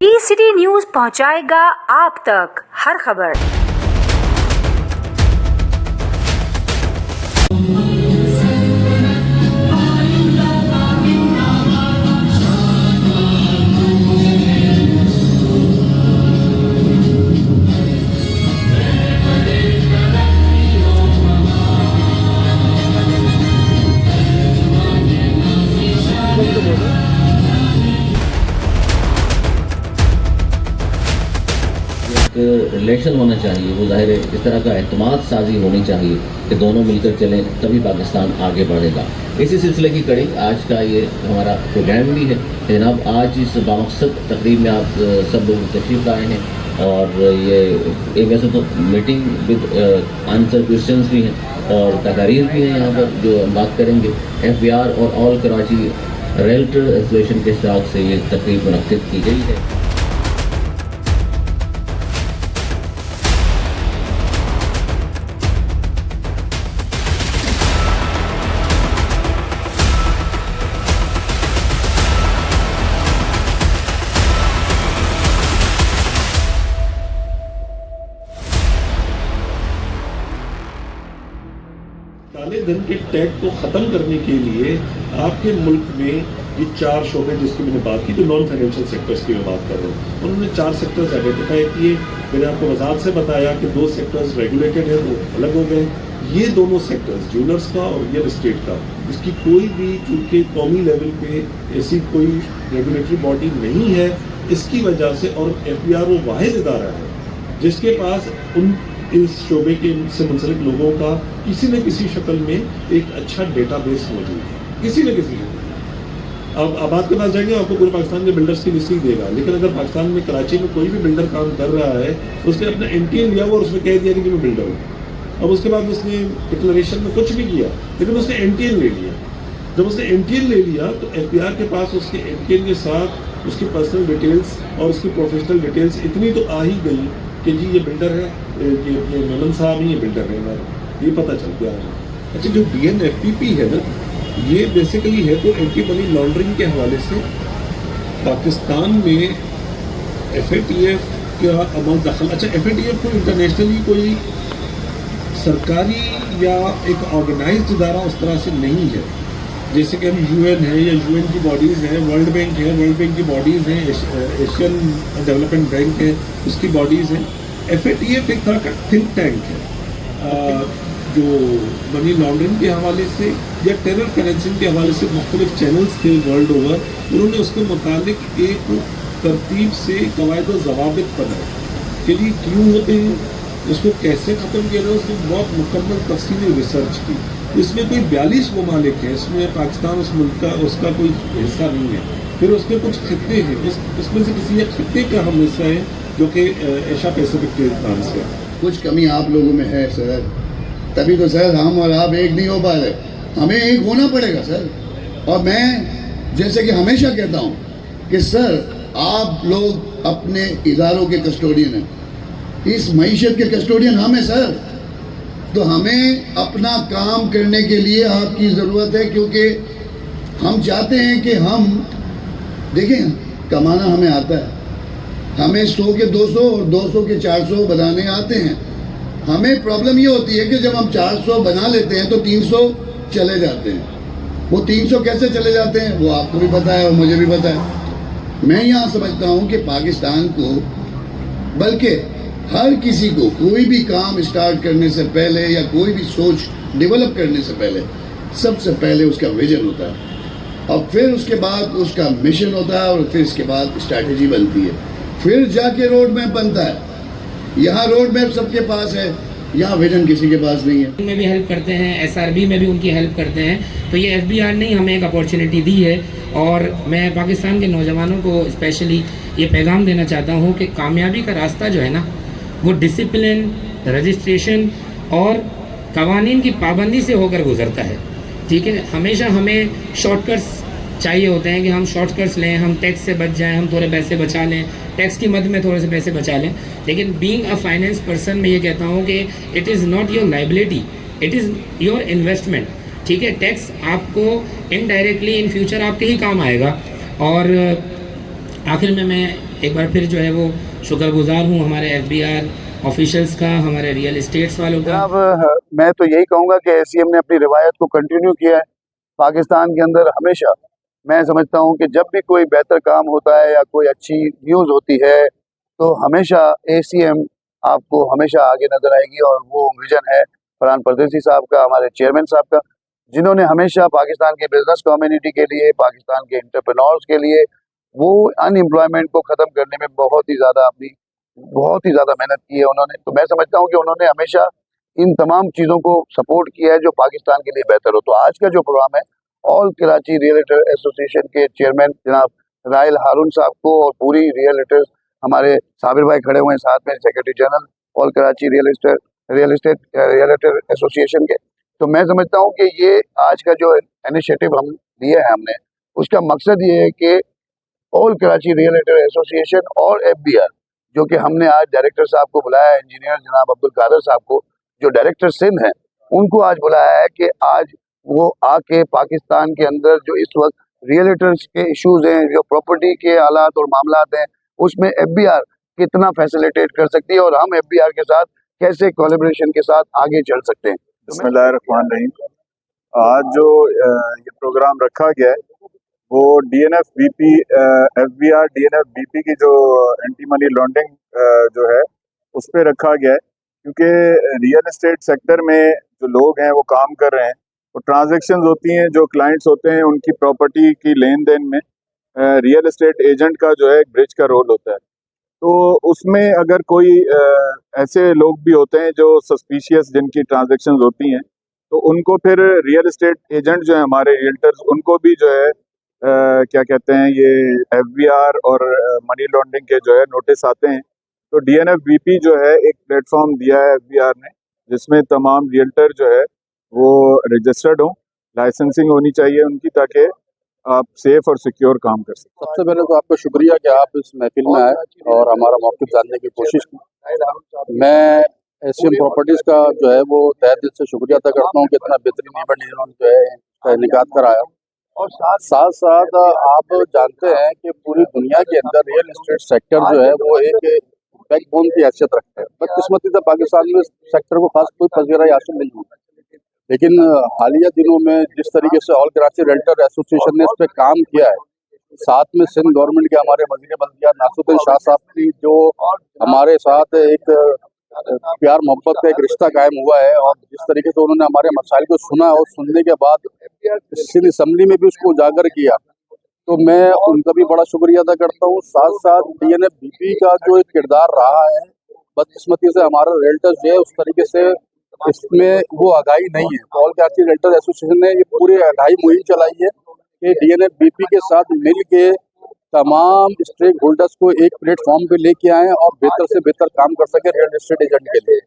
ई-सिटी news पहुंचाएगा आप तक हर खबर। रिलेशन होना चाहिए, वो जाहिर है इस तरह का एतमाद साजी होनी चाहिए कि दोनों मिलकर चलें, तभी पाकिस्तान आगे बढ़ेगा। इसी सिलसिले की कड़ी आज का ये हमारा प्रोग्राम भी है। जनाब, आज इस बामकसद तकरीब में आप सब लोग तशरीफ़ लाए हैं और ये वैसे तो मीटिंग विद आंसर क्वेश्चंस भी हैं और तकारीर भी हैं यहाँ पर जो हम बात करेंगे। FBR और ऑल कराची रियल्टर एसोसिएशन के साथ से ये तकरीब मुनक्किद की गई है। काले धन के टैग को ख़त्म करने के लिए आपके मुल्क में ये 4 शोबे जिसकी मैंने बात की, जो नॉन फाइनेंशियल सेक्टर्स की मैं बात कर रहा हूँ, उन्होंने 4 सेक्टर्स आइडेंटिफाई किए। मैंने आपको वजाहत से बताया कि 2 सेक्टर्स रेगुलेटेड है, वो अलग हो गए। ये दोनों सेक्टर्स, ज्वेलर्स का और रियल इस्टेट का, इसकी कोई भी चूँकि कौमी लेवल पे ऐसी कोई रेगुलेटरी बॉडी नहीं है, इसकी वजह से, और FBR वो वाहिद इदारा है जिसके पास उन इस शोबे के से मुंसलिक लोगों का किसी न किसी शक्ल में एक अच्छा डेटाबेस मौजूद है, किसी न किसी शक्ल। अब आप के पास जाएंगे, आपको पूरे पाकिस्तान के बिल्डर्स की लिस्ट ही देगा, लेकिन अगर पाकिस्तान में कराची में कोई भी बिल्डर काम कर रहा है, उसने अपना NTN लिया हुआ और उसमें कह दिया कि मैं बिल्डर हूँ। अब उसके बाद उसने डिक्लेरेशन में कुछ भी किया, लेकिन उसने NTN ले लिया। जब उसने NTN ले लिया तो FBR के पास उसके NTN के साथ उसकी पर्सनल डिटेल्स और उसकी प्रोफेशनल डिटेल्स इतनी तो आ ही गई कि जी ये बिल्डर है, ये अपने मेमन साहब ही ये बिल्डर है हमारा, ये पता चल गया है। अच्छा, जो DNFPP है ना, ये बेसिकली है तो एंटी मनी लॉन्ड्रिंग के हवाले से पाकिस्तान में FATF का अमल दखल। अच्छा, FATF को इंटरनेशनली कोई सरकारी या एक ऑर्गेनाइज्ड इदारा उस तरह से नहीं है, जैसे कि हम UN है या UN की बॉडीज़ हैं, वर्ल्ड बैंक है, वर्ल्ड बैंक की बॉडीज़ हैं, एशियन डेवलपमेंट बैंक है, उसकी बॉडीज़ हैं। FATF एक तरह का थिंक टैंक है जो मनी लॉन्ड्रिंग के हवाले से या टेरर फाइनेंसिंग के हवाले से मुख्तलिफ चैनल्स थे वर्ल्ड ओवर, उन्होंने उसके मुतालिक एक तरतीब से कवायद और ज़वाबित बनाए कि ये क्यों होते हैं, उसको कैसे ख़त्म किया जाए। उसने बहुत मुकम्मल तफसीली रिसर्च की। इसमें कोई 42 ममालिक है, इसमें पाकिस्तान उस मुल्क का उसका कोई हिस्सा नहीं है। फिर उसके कुछ खित्ते हैं, उसमें से किसी एक खित्ते का हम हिस्सा है जो कि एशिया पैसिफिक के नाम से। कुछ कमी आप लोगों में है सर, तभी तो सर हम और आप एक नहीं हो पा रहे। हमें एक होना पड़ेगा सर। और मैं जैसे कि हमेशा कहता हूँ कि सर आप लोग अपने इदारों के कस्टोडियन हैं, इस मईशत के कस्टोडियन हम हैं सर। तो हमें अपना काम करने के लिए आपकी ज़रूरत है, क्योंकि हम चाहते हैं कि हम देखें, कमाना हमें आता है, हमें 100 के 200 और 200 के 400 बनाने आते हैं। हमें प्रॉब्लम ये होती है कि जब हम 400 बना लेते हैं तो 300 चले जाते हैं। वो 300 कैसे चले जाते हैं वो आपको भी पता है और मुझे भी पता है। मैं यहाँ समझता हूँ कि पाकिस्तान को, बल्कि हर किसी को कोई भी काम स्टार्ट करने से पहले या कोई भी सोच डेवलप करने से पहले सबसे पहले उसका विजन होता है, और फिर उसके बाद उसका मिशन होता है, और फिर इसके बाद स्ट्रैटेजी बनती है, फिर जाके रोड मैप बनता है। यहाँ रोड मैप सबके पास है, यहाँ विजन किसी के पास नहीं है। में भी हेल्प करते हैं, SRB में भी उनकी हेल्प करते हैं। तो ये FBR ने हमें एक अपॉर्चुनिटी दी है, और मैं पाकिस्तान के नौजवानों को स्पेशली ये पैगाम देना चाहता हूँ कि कामयाबी का रास्ता जो है ना, वो डिसिप्लिन, रजिस्ट्रेशन और कवानीन की पाबंदी से होकर गुजरता है। ठीक है, हमेशा हमें शॉर्टकट्स चाहिए होते हैं कि हम शॉर्टकट्स लें, हम टैक्स से बच जाएं, हम थोड़े पैसे बचा लें, टैक्स की मद में थोड़े से पैसे बचा लें। लेकिन बीइंग अ फाइनेंस पर्सन मैं ये कहता हूँ कि it is not your liability, it is your investment. ठीक है, टैक्स आपको इनडायरेक्टली इन फ्यूचर आपके ही काम आएगा। और आखिर में मैं एक बार फिर जो है वो शुक्रगुजार हूँ हमारे FBR ऑफिशियल्स का, हमारे रियल इस्टेट्स वालों का। जनाब, मैं तो यही कहूँगा कि ACM ने अपनी रिवायत को कंटिन्यू किया है। पाकिस्तान के अंदर हमेशा मैं समझता हूँ कि जब भी कोई बेहतर काम होता है या कोई अच्छी न्यूज़ होती है तो हमेशा ACM आपको हमेशा आगे नजर आएगी। और वो विजन है फरहान परदेसी साहब का, हमारे चेयरमैन साहब का, जिन्होंने हमेशा पाकिस्तान की बिजनेस कम्युनिटी के लिए, पाकिस्तान के एंटरप्रेन्योर्स के लिए वो अनएम्प्लॉयमेंट को ख़त्म करने में बहुत ही ज़्यादा मेहनत की है उन्होंने। तो मैं समझता हूँ कि उन्होंने हमेशा इन तमाम चीज़ों को सपोर्ट किया है जो पाकिस्तान के लिए बेहतर हो। तो आज का जो प्रोग्राम है, ऑल कराची रियल्टर एसोसिएशन के चेयरमैन जनाब रायल हारून साहब को और पूरी रियल्टर्स, हमारे साबिर भाई खड़े हुए हैं साथ में, secretary general all Karachi realtor association के। तो मैं समझता हूँ कि ये आज का जो इनिशिएटिव हम लिए हैं हमने, उसका मकसद ये है कि ऑल कराची रियल्टर एसोसिएशन और FBR, जो कि हमने आज डायरेक्टर साहब को बुलाया है, इंजीनियर जनाब अब्दुल कादर साहब को जो डायरेक्टर सिंध हैं, उनको आज बुलाया है कि आज वो आके पाकिस्तान के अंदर जो इस वक्त रियल्टर्स के इश्यूज हैं, जो प्रॉपर्टी के हालात और मामलात हैं, उसमें FBR कितना फैसिलिटेट कर सकती है और हम FBR के साथ कैसे कोलैबोरेशन के साथ आगे चल सकते हैं। बिस्मिल्लाहिर्रहमानिर्रहीम। आज जो ये प्रोग्राम रखा गया है वो DNF BP FBR DNF BP की जो एंटी मनी लॉन्ड्रिंग जो है उस पर रखा गया है, क्योंकि रियल एस्टेट सेक्टर में जो लोग हैं वो काम कर रहे हैं, वो ट्रांजैक्शंस होती हैं, जो क्लाइंट्स होते हैं उनकी प्रॉपर्टी की लेन देन में रियल एस्टेट एजेंट का जो है ब्रिज का रोल होता है। तो उसमें अगर कोई ऐसे लोग भी होते हैं जो सस्पिशियस जिनकी ट्रांजैक्शंस होती हैं, तो उनको फिर रियल एस्टेट एजेंट जो है हमारे रियल्टर्स, उनको भी जो है क्या कहते हैं ये FBR और मनी लॉन्ड्रिंग के जो है नोटिस आते हैं। तो DNF BP जो है एक प्लेटफॉर्म दिया है FBR ने, जिसमें तमाम रियल्टर जो है वो रजिस्टर्ड हों, लाइसेंसिंग होनी चाहिए उनकी, ताकि आप सेफ और सिक्योर काम कर सकें। सबसे पहले तो आपका शुक्रिया कि आप इस महफिल में आए और हमारा मौक़िफ़ जानने की कोशिश की। मैं ACM प्रॉपर्टीज़ का जो है वो तहे दिल से शुक्रिया अदा करता हूँ कि इतना बेहतरीन इवेंट इन्होंने जो है इसका इनेकाद कराया। और साथ साथ आप जानते हैं कि पूरी दुनिया के अंदर रियल एस्टेट सेक्टर जो है वो एक बैकबोन की हैसियत रखता है। बदकिस्मती से पाकिस्तान में सेक्टर को खास कोई पजीराई हासिल नहीं हुई, लेकिन हालिया दिनों में जिस तरीके से ऑल कराची रेंटर एसोसिएशन ने इस पर काम किया है, साथ में सिंध गवर्नमेंट के हमारे वज़ीर बल्दिया नासुद्दीन शाह साहब की जो हमारे साथ एक प्यार मोहब्बत का एक रिश्ता कायम हुआ है, और जिस तरीके से उन्होंने हमारे मसाइल को सुना और सुनने के बाद सिंध असम्बली में भी उसको उजागर किया, तो मैं उनका भी बड़ा शुक्रिया अदा करता हूँ। साथ साथ DNF BP का जो एक किरदार रहा है, बदकिस्मती से हमारा रियल्टर्स जो है उस तरीके से इसमें वो आगाही नहीं है। ऑल कराची रियल्टर एसोसिएशन ने ये पूरी आगाही मुहिम चलाई है कि DNF BP के साथ मिल के तमाम स्टेक होल्डर्स को एक प्लेटफॉर्म पे लेके आएँ और बेहतर से बेहतर काम कर सके रियल एस्टेट एजेंट के लिए।